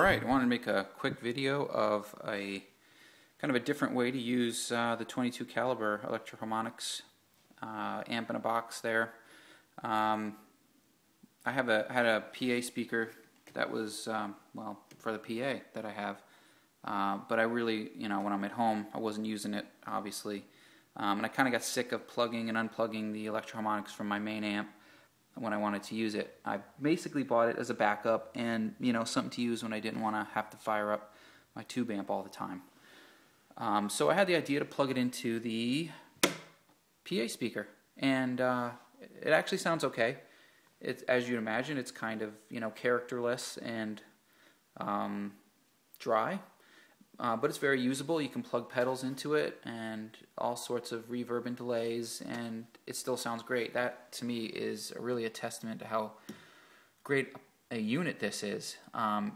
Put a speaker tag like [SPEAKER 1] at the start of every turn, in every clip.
[SPEAKER 1] Alright, I wanted to make a quick video of a kind of a different way to use the 22 caliber Electro Harmonix amp in a box there. I had a PA speaker that was, well, for the PA that I have, but I really, when I'm at home, I wasn't using it, obviously, and I kind of got sick of plugging and unplugging the Electro Harmonix from my main amp when I wanted to use it. I basically bought it as a backup and something to use when I didn't want to have to fire up my tube amp all the time. So I had the idea to plug it into the PA speaker, and it actually sounds okay. It's, as you'd imagine, it's kind of characterless and dry, but it's very usable. You can plug pedals into it and all sorts of reverb and delays, and it still sounds great. That to me is really a testament to how great a unit this is.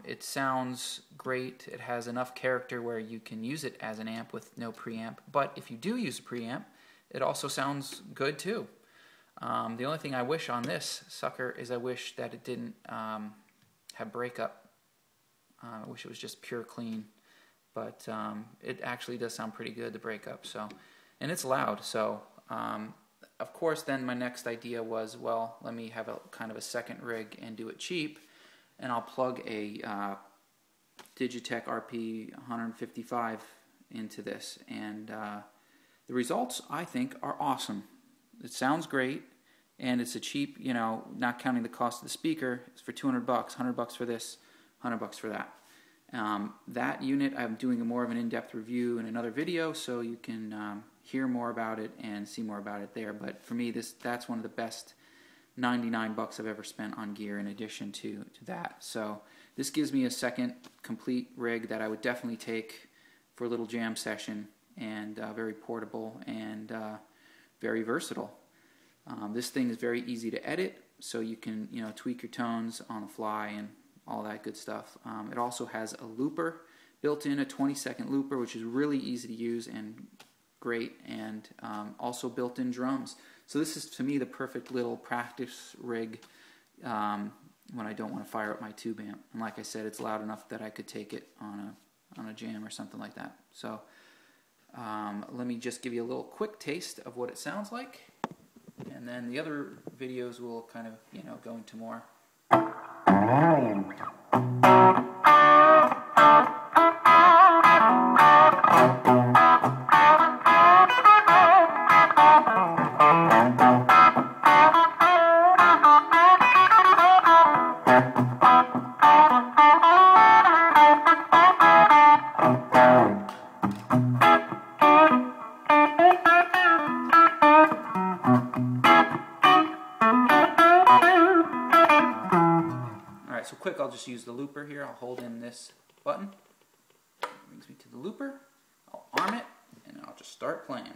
[SPEAKER 1] It sounds great. It has enough character where you can use it as an amp with no preamp, but if you do use a preamp, it also sounds good too. The only thing I wish on this sucker is I wish that it didn't have breakup. I wish it was just pure clean, but it actually does sound pretty good, the breakup. So, and it's loud. So of course then my next idea was, well, let me have a kind of a second rig and do it cheap, and I'll plug a Digitech RP155 into this, and the results I think are awesome. It sounds great, and it's a cheap, not counting the cost of the speaker, it's for $200, $100 for this, $100 for that. That unit, I'm doing more of an in-depth review in another video, so you can hear more about it and see more about it there. But for me, that's one of the best $99 I've ever spent on gear in addition to that. So this gives me a second complete rig that I would definitely take for a little jam session, and very portable and very versatile. This thing is very easy to edit, so you can tweak your tones on the fly and all that good stuff. It also has a looper built in, a 20-second looper, which is really easy to use and great, and also built-in drums. So this is, to me, the perfect little practice rig when I don't want to fire up my tube amp. And like I said, it's loud enough that I could take it on a jam or something like that. So let me just give you a little quick taste of what it sounds like, and then the other videos will kind of go into more. So quick, I'll just use the looper here. I'll hold in this button. That brings me to the looper. I'll arm it, and I'll just start playing.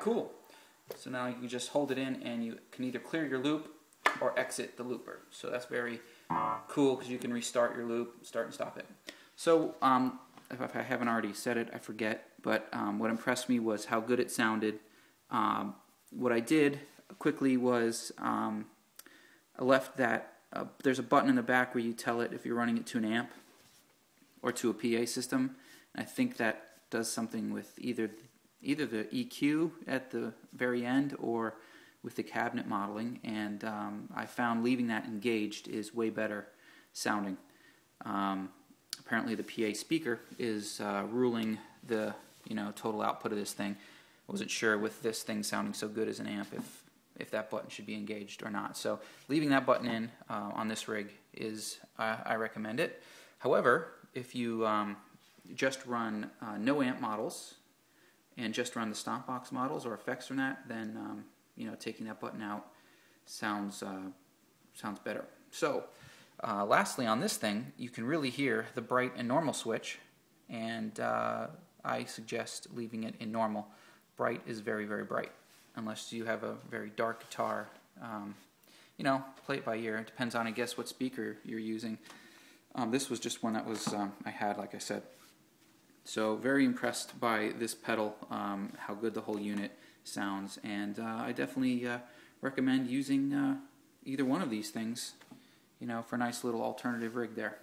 [SPEAKER 1] Cool. So now you can just hold it in, and you can either clear your loop or exit the looper. So that's very cool, because you can restart your loop, start and stop it. So if I haven't already said it, I forget, but what impressed me was how good it sounded. What I did quickly was I left that, there's a button in the back where you tell it if you're running it to an amp or to a PA system. And I think that does something with either the EQ at the very end or with the cabinet modeling, and I found leaving that engaged is way better sounding. Apparently the PA speaker is ruling the total output of this thing. I wasn't sure with this thing sounding so good as an amp if that button should be engaged or not. So leaving that button in on this rig is, I recommend it. However, if you just run no amp models and just run the stomp box models or effects from that, then taking that button out sounds better. So lastly, on this thing, you can really hear the bright and normal switch, and I suggest leaving it in normal. Bright is very, very bright, unless you have a very dark guitar. Play it by ear. It depends on, I guess, what speaker you're using. This was just one that was I had, like I said. So very impressed by this pedal, how good the whole unit sounds, and I definitely recommend using either one of these things, for a nice little alternative rig there.